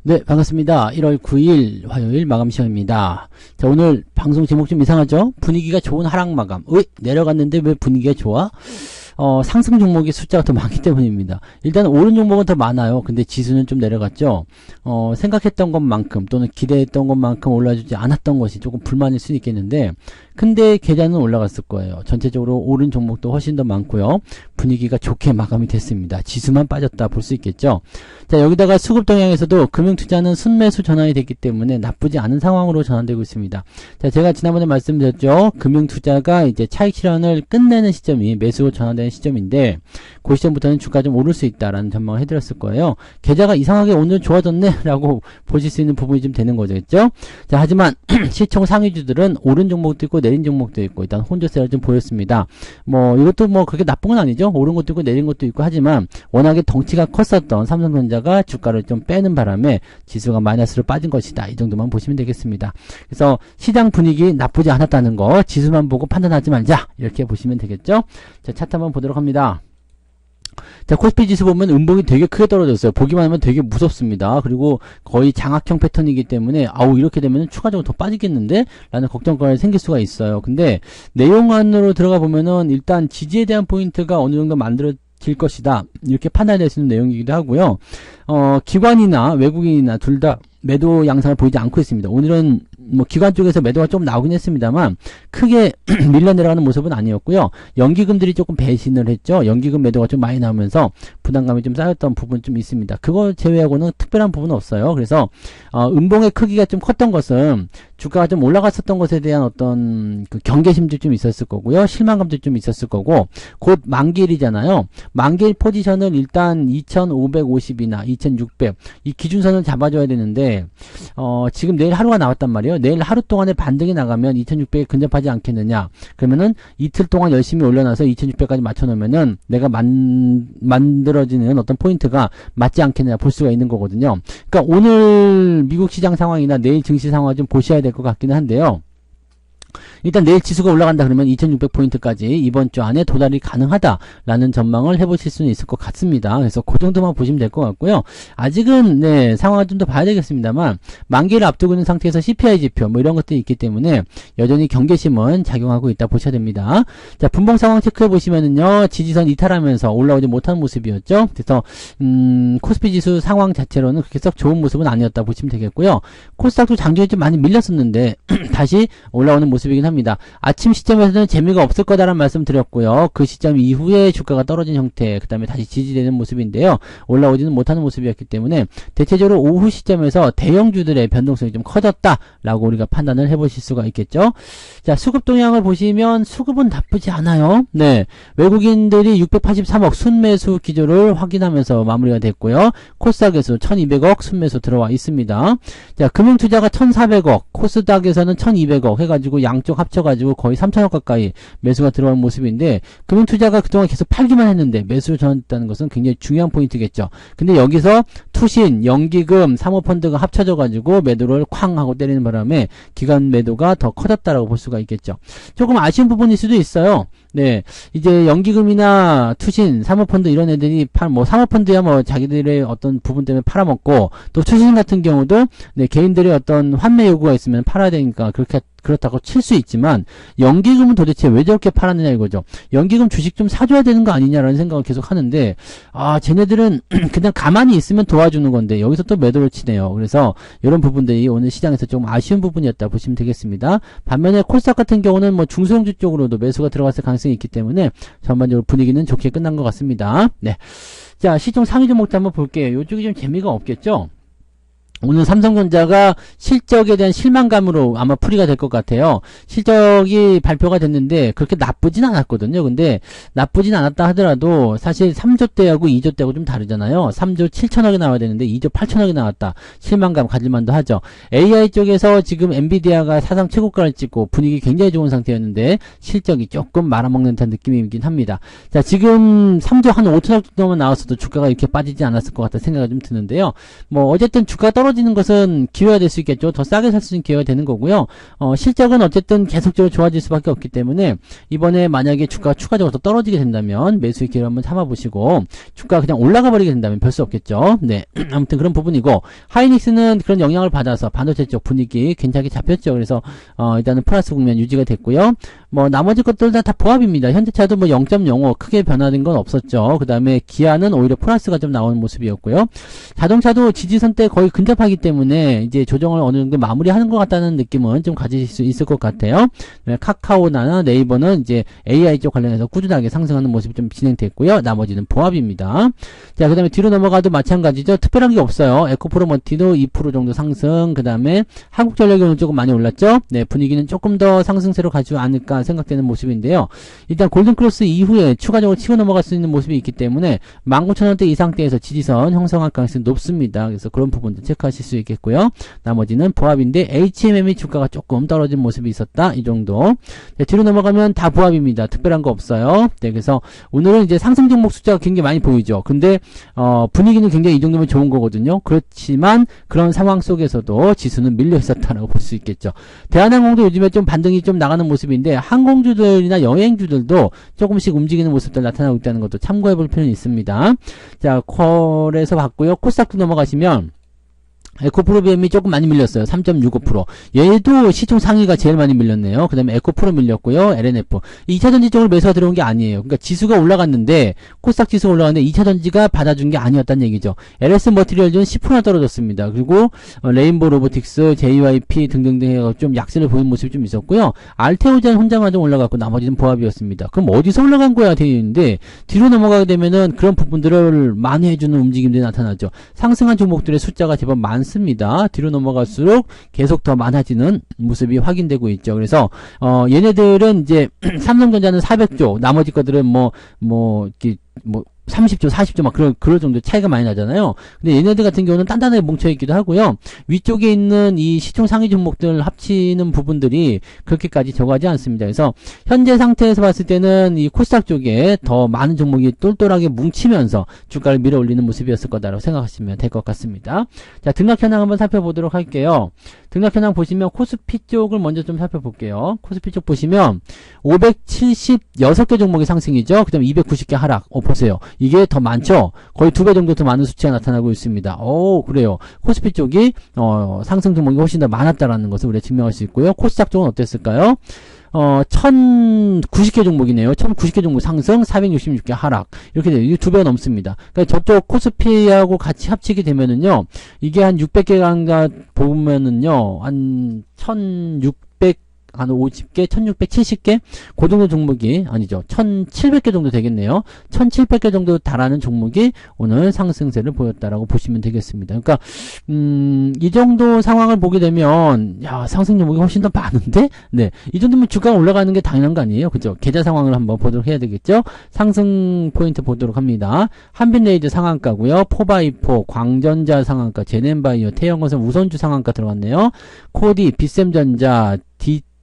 네, 반갑습니다. 1월 9일 화요일 마감 시간입니다. 자, 오늘 방송 제목 좀 이상하죠? 분위기가 좋은 하락 마감. 내려갔는데 왜 분위기가 좋아? 상승 종목의 숫자가 더 많기 때문입니다. 일단 오른 종목은 더 많아요. 근데 지수는 좀 내려갔죠. 생각했던 것만큼 또는 기대했던 것만큼 올라주지 않았던 것이 조금 불만일 수는 있겠는데, 근데 계좌는 올라갔을 거예요. 전체적으로 오른 종목도 훨씬 더 많고요. 분위기가 좋게 마감이 됐습니다. 지수만 빠졌다 볼 수 있겠죠. 자, 여기다가 수급 동향에서도 금융투자는 순매수 전환이 됐기 때문에 나쁘지 않은 상황으로 전환되고 있습니다. 자, 제가 지난번에 말씀드렸죠. 금융투자가 이제 차익 실현을 끝내는 시점이 매수로 전환되는 시점인데, 그 시점부터는 주가 좀 오를 수 있다라는 전망을 해드렸을 거예요. 계좌가 이상하게 오늘 좋아졌네 라고 보실 수 있는 부분이 좀 되는 거죠. 자, 하지만 시총 상위주들은 오른 종목도 있고 내린 종목도 있고 일단 혼조세를 좀 보였습니다. 이것도 그렇게 나쁜 건 아니죠. 오른 것도 있고 내린 것도 있고 하지만 워낙에 덩치가 컸었던 삼성전자가 주가를 좀 빼는 바람에 지수가 마이너스로 빠진 것이다. 이 정도만 보시면 되겠습니다. 그래서 시장 분위기 나쁘지 않았다는 거 지수만 보고 판단하지 말자. 이렇게 보시면 되겠죠. 자, 차트 한번 보도록 합니다. 자, 코스피 지수 보면 음봉이 되게 크게 떨어졌어요. 보기만 하면 되게 무섭습니다. 그리고 거의 장악형 패턴이기 때문에 이렇게 되면 추가적으로 더 빠지겠는데? 라는 걱정거리가 생길 수가 있어요. 근데 내용 안으로 들어가 보면은 일단 지지에 대한 포인트가 어느 정도 만들어질 것이다. 이렇게 판단될 수 있는 내용이기도 하고요. 기관이나 외국인이나 둘 다 매도 양상을 보이지 않고 있습니다. 오늘은 기관 쪽에서 매도가 좀 나오긴 했습니다만 크게 밀려 내려가는 모습은 아니었고요. 연기금들이 조금 배신을 했죠. 연기금 매도가 좀 많이 나오면서 부담감이 좀 쌓였던 부분 좀 있습니다. 그거 제외하고는 특별한 부분은 없어요. 그래서 음봉의 크기가 좀 컸던 것은 주가가 좀 올라갔었던 것에 대한 어떤 그 경계심도 좀 있었을 거고요. 실망감도 좀 있었을 거고, 곧 만기일이잖아요. 만기일 포지션을 일단 2550이나 2600 이 기준선을 잡아줘야 되는데 지금 내일 하루가 나왔단 말이에요. 내일 하루 동안에 반등이 나가면 2600에 근접하지 않겠느냐. 그러면은 이틀 동안 열심히 올려놔서 2600까지 맞춰놓으면은 내가 만들어지는 어떤 포인트가 맞지 않겠느냐 볼 수가 있는 거거든요. 그러니까 오늘 미국 시장 상황이나 내일 증시 상황을 좀 보셔야 될 것 같기는 한데요. 일단 내일 지수가 올라간다 그러면 2600포인트까지 이번 주 안에 도달이 가능하다라는 전망을 해보실 수는 있을 것 같습니다. 그래서 그 정도만 보시면 될 것 같고요. 아직은 상황을 좀 더 봐야 되겠습니다만 만기를 앞두고 있는 상태에서 CPI 지표 이런 것들이 있기 때문에 여전히 경계심은 작용하고 있다 보셔야 됩니다. 자, 분봉 상황 체크해 보시면은요. 지지선 이탈하면서 올라오지 못한 모습이었죠. 그래서 코스피 지수 상황 자체로는 그렇게 썩 좋은 모습은 아니었다 보시면 되겠고요. 코스닥도 장중에 좀 많이 밀렸었는데 다시 올라오는 모습이긴 합니다. 아침 시점에서는 재미가 없을 거다라는 말씀 드렸고요. 그 시점 이후에 주가가 떨어진 형태, 그 다음에 다시 지지되는 모습인데요. 올라오지는 못하는 모습이었기 때문에 대체적으로 오후 시점에서 대형주들의 변동성이 좀 커졌다라고 우리가 판단을 해보실 수가 있겠죠. 자, 수급 동향을 보시면 수급은 나쁘지 않아요. 네, 외국인들이 683억 순매수 기조를 확인하면서 마무리가 됐고요. 코스닥에서 1200억 순매수 들어와 있습니다. 자, 금융투자가 1400억, 코스닥에서는 1200억 해가지고 양쪽 합쳐가지고 거의 3천억 가까이 매수가 들어온 모습인데, 금융투자가 그동안 계속 팔기만 했는데 매수를 전환했다는 것은 굉장히 중요한 포인트겠죠. 근데 여기서 투신, 연기금, 사모펀드가 합쳐져가지고 매도를 쾅 하고 때리는 바람에 기관 매도가 더 커졌다라고 볼 수가 있겠죠. 조금 아쉬운 부분일 수도 있어요. 네, 이제 연기금이나 투신, 사모펀드 이런 애들이 사모펀드야 자기들의 어떤 부분 때문에 팔아먹고, 또 투신 같은 경우도 개인들의 어떤 환매 요구가 있으면 팔아야 되니까 그렇다고 칠 수 있지만, 연기금은 도대체 왜 저렇게 팔았느냐 이거죠. 연기금 주식 좀 사줘야 되는 거 아니냐라는 생각을 계속 하는데, 쟤네들은 그냥 가만히 있으면 도와주는 건데 여기서 또 매도를 치네요. 그래서 이런 부분들이 오늘 시장에서 좀 아쉬운 부분이었다 보시면 되겠습니다. 반면에 코스닥 같은 경우는 중소형주 쪽으로도 매수가 들어갔을 가능성이 있기 때문에 전반적으로 분위기는 좋게 끝난 것 같습니다. 네, 자, 시총 상위 종목도 한번 볼게요. 이쪽이 좀 재미가 없겠죠. 오늘 삼성전자가 실적에 대한 실망감으로 아마 풀이가 될 것 같아요. 실적이 발표가 됐는데 그렇게 나쁘진 않았거든요. 근데 나쁘진 않았다 하더라도 사실 3조 때하고 2조 때하고 좀 다르잖아요. 3조 7천억이 나와야 되는데 2조 8천억이 나왔다. 실망감 가질만도 하죠. AI 쪽에서 지금 엔비디아가 사상 최고가를 찍고 분위기 굉장히 좋은 상태였는데 실적이 조금 말아먹는 듯한 느낌이긴 합니다. 자, 지금 3조 한 5천억 정도만 나왔어도 주가가 이렇게 빠지지 않았을 것 같다 생각이 좀 드는데요. 어쨌든 주가가 떨어지는 것은 기회가 될 수 있겠죠. 더 싸게 살 수 있는 기회가 되는 거고요. 실적은 어쨌든 계속적으로 좋아질 수밖에 없기 때문에 이번에 만약에 주가가 추가적으로 더 떨어지게 된다면 매수의 기회를 한번 잡아보시고 주가가 그냥 올라가 버리게 된다면 별 수 없겠죠. 네. 아무튼 그런 부분이고 하이닉스는 그런 영향을 받아서 반도체 쪽 분위기 괜찮게 잡혔죠. 그래서 일단은 플러스 국면 유지가 됐고요. 뭐 나머지 것들 다 보합입니다. 현대차도 뭐 0.05 크게 변화된 건 없었죠. 그 다음에 기아는 오히려 플러스가 좀 나오는 모습이었고요. 자동차도 지지선 때 거의 근접하기 때문에 이제 조정을 어느 정도 마무리하는 것 같다는 느낌은 좀 가지실 수 있을 것 같아요. 카카오나 네이버는 이제 AI 쪽 관련해서 꾸준하게 상승하는 모습이 좀 진행됐고요. 나머지는 보합입니다. 자, 그 다음에 뒤로 넘어가도 마찬가지죠. 특별한 게 없어요. 에코프로머티도 2% 정도 상승, 그 다음에 한국전력이 오늘 조금 많이 올랐죠. 네, 분위기는 조금 더 상승세로 가지 않을까 생각되는 모습인데요. 일단 골든크로스 이후에 추가적으로 치고 넘어갈 수 있는 모습이 있기 때문에 19,000원대 이 상태에서 지지선 형성할 가능성이 높습니다. 그래서 그런 부분도 체크하실 수 있겠고요. 나머지는 보합인데 HMM이 주가가 조금 떨어진 모습이 있었다. 이 정도. 네, 뒤로 넘어가면 다 보합입니다. 특별한 거 없어요. 네, 그래서 오늘은 이제 상승 종목 숫자가 굉장히 많이 보이죠. 근데 분위기는 굉장히 이 정도면 좋은 거거든요. 그렇지만 그런 상황 속에서도 지수는 밀려 있었다라고 볼 수 있겠죠. 대한항공도 요즘에 좀 반등이 좀 나가는 모습인데 항공주들이나 여행주들도 조금씩 움직이는 모습들 나타나고 있다는 것도 참고해 볼 필요는 있습니다. 자, 콜에서 봤고요. 코스닥도 넘어가시면 에코프로비엠이 조금 많이 밀렸어요. 3.65%. 얘도 시총 상위가 제일 많이 밀렸네요. 그 다음에 에코프로 밀렸고요. LNF. 2차전지 쪽으로 매수가 들어온 게 아니에요. 그러니까 지수가 올라갔는데, 코스닥 지수가 올라갔는데 2차전지가 받아준 게 아니었다는 얘기죠. LS 머티리얼즈는 10%나 떨어졌습니다. 그리고 레인보 로보틱스, JYP 등등등 해서 좀 약세를 보이는 모습이 좀 있었고요. 알테오젠 혼자만 좀 올라갔고 나머지는 보합이었습니다. 그럼 어디서 올라간 거야? 되어 있는데, 뒤로 넘어가게 되면은 그런 부분들을 만회해주는 움직임들이 나타나죠. 상승한 종목들의 숫자가 제법 많습니다. 뒤로 넘어갈수록 계속 더 많아지는 모습이 확인되고 있죠. 그래서 얘네들은 이제 삼성전자는 400조, 나머지 것들은 뭐 30조, 40조 막 그럴 정도 차이가 많이 나잖아요. 근데 얘네들 같은 경우는 단단하게 뭉쳐있기도 하고요. 위쪽에 있는 이 시총 상위 종목들 합치는 부분들이 그렇게까지 적하지 않습니다. 그래서 현재 상태에서 봤을 때는 이 코스닥 쪽에 더 많은 종목이 똘똘하게 뭉치면서 주가를 밀어 올리는 모습이었을 거다라고 생각하시면 될 것 같습니다. 자, 등락 현황 한번 살펴보도록 할게요. 등락 현황 보시면 코스피 쪽을 먼저 좀 살펴볼게요. 코스피 쪽 보시면 576개 종목이 상승이죠. 그 다음에 290개 하락. 보세요. 이게 더 많죠? 거의 2배 정도 더 많은 수치가 나타나고 있습니다. 그래요. 코스피 쪽이, 상승 종목이 훨씬 더 많았다라는 것을 우리가 증명할 수 있고요. 코스닥 쪽은 어땠을까요? 1090개 종목이네요. 1090개 종목 상승, 466개 하락. 이렇게 돼요. 이게 2배가 넘습니다. 그러니까 저쪽 코스피하고 같이 합치게 되면은요, 이게 한 600개가 보면은요, 한 50개, 1670개? 그 정도 종목이, 아니죠. 1700개 정도 되겠네요. 1700개 정도 달하는 종목이 오늘 상승세를 보였다라고 보시면 되겠습니다. 그러니까, 이 정도 상황을 보게 되면, 야, 상승 종목이 훨씬 더 많은데? 네. 이 정도면 주가가 올라가는 게 당연한 거 아니에요? 그죠? 계좌 상황을 한번 보도록 해야 되겠죠? 상승 포인트 보도록 합니다. 한빛레이저 상한가고요. 포바이포, 광전자 상한가, 제넨바이오, 태영건설 우선주 상한가 들어갔네요. 코디, 빗셈전자,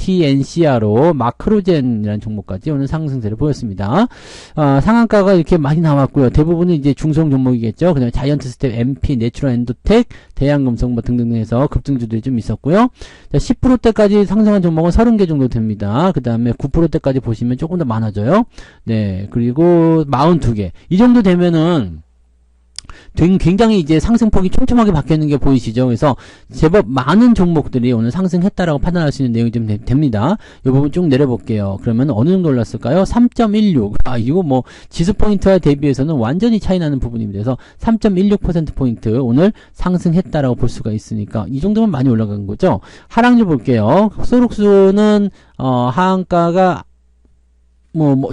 TNCR로 마크로젠이라는 종목까지 오늘 상승세를 보였습니다. 상한가가 이렇게 많이 나왔고요. 대부분은 이제 중성 종목이겠죠. 그다음에 자이언트 스텝, MP, 내추럴 엔도텍, 대양금속 뭐 등등 해서 급등주들이 좀 있었고요. 자, 10%대까지 상승한 종목은 30개 정도 됩니다. 그다음에 9%대까지 보시면 조금 더 많아져요. 네, 그리고 42개. 이 정도 되면은 굉장히 이제 상승폭이 촘촘하게 바뀌는 게 보이시죠? 그래서 제법 많은 종목들이 오늘 상승했다라고 판단할 수 있는 내용이 좀 됩니다. 이 부분 쭉 내려볼게요. 그러면 어느 정도 올랐을까요? 3.16. 이거 뭐 지수 포인트와 대비해서는 완전히 차이 나는 부분입니다. 그래서 3.16%포인트 오늘 상승했다라고 볼 수가 있으니까 이 정도면 많이 올라간 거죠. 하락률 볼게요. 소록수는 하한가가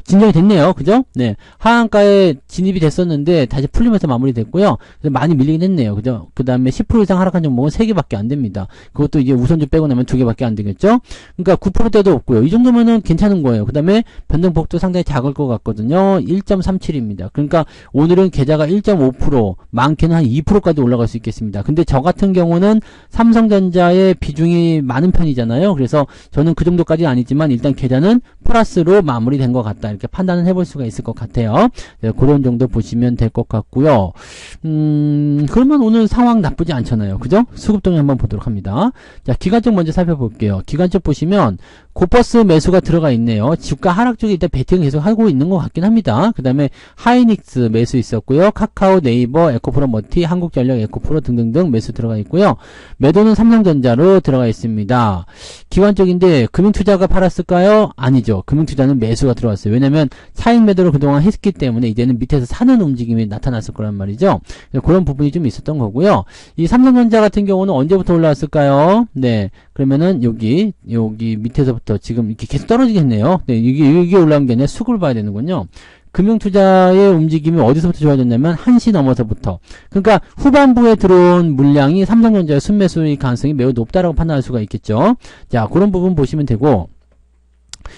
진정이 됐네요. 그죠? 네. 하한가에 진입이 됐었는데, 다시 풀리면서 마무리됐고요. 그래서 많이 밀리긴 했네요. 그죠? 그 다음에 10% 이상 하락한 종목은 3개밖에 안 됩니다. 그것도 이제 우선주 빼고 나면 2개밖에 안 되겠죠? 그러니까 9%대도 없고요. 이 정도면은 괜찮은 거예요. 그 다음에 변동폭도 상당히 작을 것 같거든요. 1.37입니다. 그러니까 오늘은 계좌가 1.5%, 많게는 한 2%까지 올라갈 수 있겠습니다. 근데 저 같은 경우는 삼성전자의 비중이 많은 편이잖아요. 그래서 저는 그 정도까지는 아니지만 일단 계좌는 플러스로 마무리된 것 같다. 이렇게 판단을 해볼 수가 있을 것 같아요. 네, 그런 정도 보시면 될 것 같고요. 그러면 오늘 상황 나쁘지 않잖아요. 그죠? 수급동향 한번 보도록 합니다. 자, 기관적 먼저 살펴볼게요. 기관적 보시면 고퍼스 매수가 들어가 있네요. 주가 하락 쪽에 일단 베팅을 계속 하고 있는 것 같긴 합니다. 그 다음에 하이닉스 매수 있었고요. 카카오, 네이버, 에코프로 머티, 한국전력, 에코프로 등등등 매수 들어가 있고요. 매도는 삼성전자로 들어가 있습니다. 기관적인데 금융투자가 팔았을까요? 아니죠. 금융투자는 매수가 들어왔어요. 왜냐면 차익 매도를 그동안 했기 때문에 이제는 밑에서 사는 움직임이 나타났을 거란 말이죠. 그런 부분이 좀 있었던 거고요. 이 삼성전자 같은 경우는 언제부터 올라왔을까요? 네. 그러면은 여기 밑에서부터 지금 이렇게 계속 떨어지겠네요. 네, 이게 올라온 게 아니라 수급을 봐야 되는군요. 금융투자의 움직임이 어디서부터 좋아졌냐면 1시 넘어서부터. 그러니까 후반부에 들어온 물량이 삼성전자의 순매수의 가능성이 매우 높다라고 판단할 수가 있겠죠. 자, 그런 부분 보시면 되고,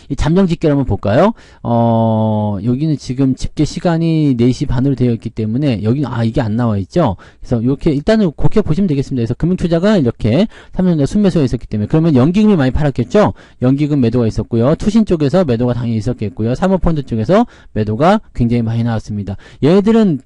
이 잠정 집계를 한번 볼까요? 여기는 지금 집계 시간이 4시 반으로 되어 있기 때문에 여기는 이게 안 나와 있죠. 그래서 이렇게 일단은 그렇게 보시면 되겠습니다. 그래서 금융투자가 이렇게 삼성전자 순매수가 있었기 때문에 그러면 연기금이 많이 팔았겠죠. 연기금 매도가 있었고요. 투신 쪽에서 매도가 당연히 있었겠고요. 사모펀드 쪽에서 매도가 굉장히 많이 나왔습니다. 얘네들은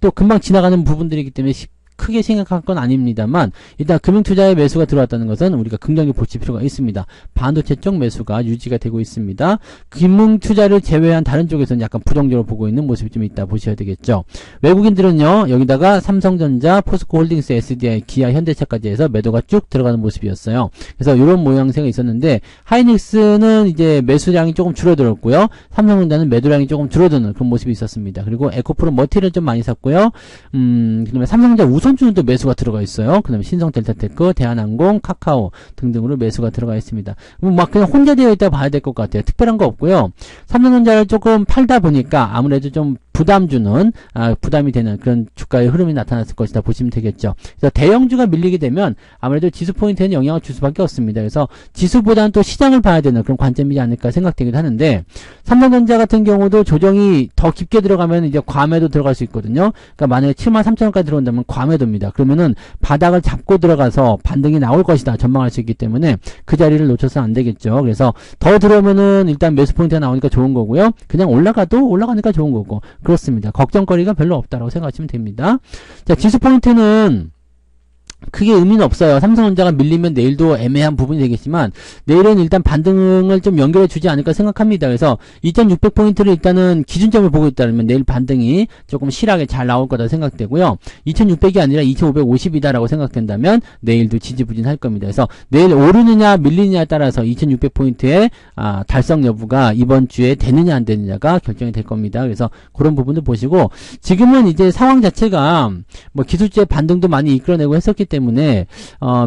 또 금방 지나가는 부분들이기 때문에 크게 생각할 건 아닙니다만 일단 금융투자의 매수가 들어왔다는 것은 우리가 긍정적으로 볼 필요가 있습니다. 반도체 쪽 매수가 유지가 되고 있습니다. 금융투자를 제외한 다른 쪽에서는 약간 부정적으로 보고 있는 모습이 좀 있다 보셔야 되겠죠. 외국인들은요, 여기다가 삼성전자, 포스코홀딩스, SDI, 기아, 현대차까지 해서 매도가 쭉 들어가는 모습이었어요. 그래서 이런 모양새가 있었는데 하이닉스는 이제 매수량이 조금 줄어들었고요. 삼성전자는 매도량이 조금 줄어드는 그런 모습이 있었습니다. 그리고 에코프로 머티를 좀 많이 샀고요. 그다음에 삼성전자 우선주는 또 매수가 들어가 있어요. 그 다음에 신성델타테크, 대한항공, 카카오 등등으로 매수가 들어가 있습니다. 막 그냥 혼자 되어 있다 봐야 될 것 같아요. 특별한 거 없고요. 삼성전자를 조금 팔다 보니까 아무래도 좀 부담이 되는 그런 주가의 흐름이 나타났을 것이다 보시면 되겠죠. 그래서 대형주가 밀리게 되면 아무래도 지수 포인트에는 영향을 줄 수밖에 없습니다. 그래서 지수보다는 또 시장을 봐야 되는 그런 관점이지 않을까 생각되기도 하는데 삼성전자 같은 경우도 조정이 더 깊게 들어가면 이제 과매도 들어갈 수 있거든요. 그러니까 만약에 73,000원까지 들어온다면 과매도입니다. 그러면은 바닥을 잡고 들어가서 반등이 나올 것이다 전망할 수 있기 때문에 그 자리를 놓쳐서 안 되겠죠. 그래서 더 들어오면은 일단 매수 포인트가 나오니까 좋은 거고요. 그냥 올라가니까 좋은 거고. 그렇습니다. 걱정거리가 별로 없다라고 생각하시면 됩니다. 자, 지수 포인트는 크게 의미는 없어요. 삼성전자가 밀리면 내일도 애매한 부분이 되겠지만 내일은 일단 반등을 좀 연결해 주지 않을까 생각합니다. 그래서 2600포인트를 일단은 기준점을 보고 있다면 내일 반등이 조금 실하게 잘 나올 거다 생각되고요. 2600이 아니라 2550이다라고 생각된다면 내일도 지지부진할 겁니다. 그래서 내일 오르느냐 밀리느냐에 따라서 2600포인트의 달성 여부가 이번 주에 되느냐 안 되느냐가 결정이 될 겁니다. 그래서 그런 부분도 보시고 지금은 이제 상황 자체가 뭐 기술주의 반등도 많이 이끌어내고 했었기 때문에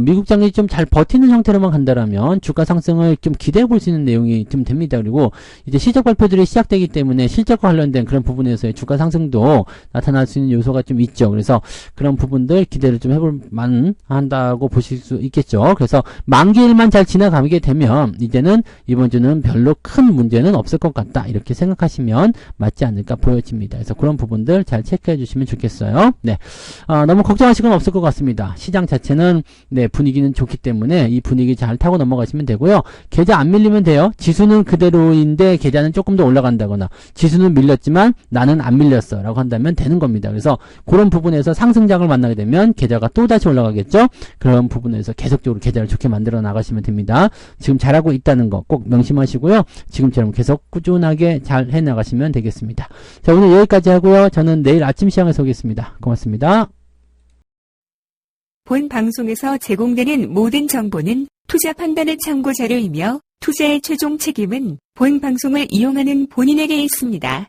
미국 장이 좀 잘 버티는 형태로만 간다라면 주가 상승을 좀 기대해 볼 수 있는 내용이 좀 됩니다. 그리고 이제 실적 발표들이 시작되기 때문에 실적과 관련된 그런 부분에서의 주가 상승도 나타날 수 있는 요소가 좀 있죠. 그래서 그런 부분들 기대를 좀 해볼 만한다고 보실 수 있겠죠. 그래서 만기일만 잘 지나가게 되면 이제는 이번 주는 별로 큰 문제는 없을 것 같다. 이렇게 생각하시면 맞지 않을까 보여집니다. 그래서 그런 부분들 잘 체크해 주시면 좋겠어요. 네, 너무 걱정하실 건 없을 것 같습니다. 시장 자체는 분위기는 좋기 때문에 이 분위기 잘 타고 넘어가시면 되고요. 계좌 안 밀리면 돼요. 지수는 그대로인데 계좌는 조금 더 올라간다거나 지수는 밀렸지만 나는 안 밀렸어 라고 한다면 되는 겁니다. 그래서 그런 부분에서 상승장을 만나게 되면 계좌가 또다시 올라가겠죠. 그런 부분에서 계속적으로 계좌를 좋게 만들어 나가시면 됩니다. 지금 잘하고 있다는 거 꼭 명심하시고요. 지금처럼 계속 꾸준하게 잘 해나가시면 되겠습니다. 자, 오늘 여기까지 하고요. 저는 내일 아침 시황에서 오겠습니다. 고맙습니다. 본 방송에서 제공되는 모든 정보는 투자 판단의 참고 자료이며 투자의 최종 책임은 본 방송을 이용하는 본인에게 있습니다.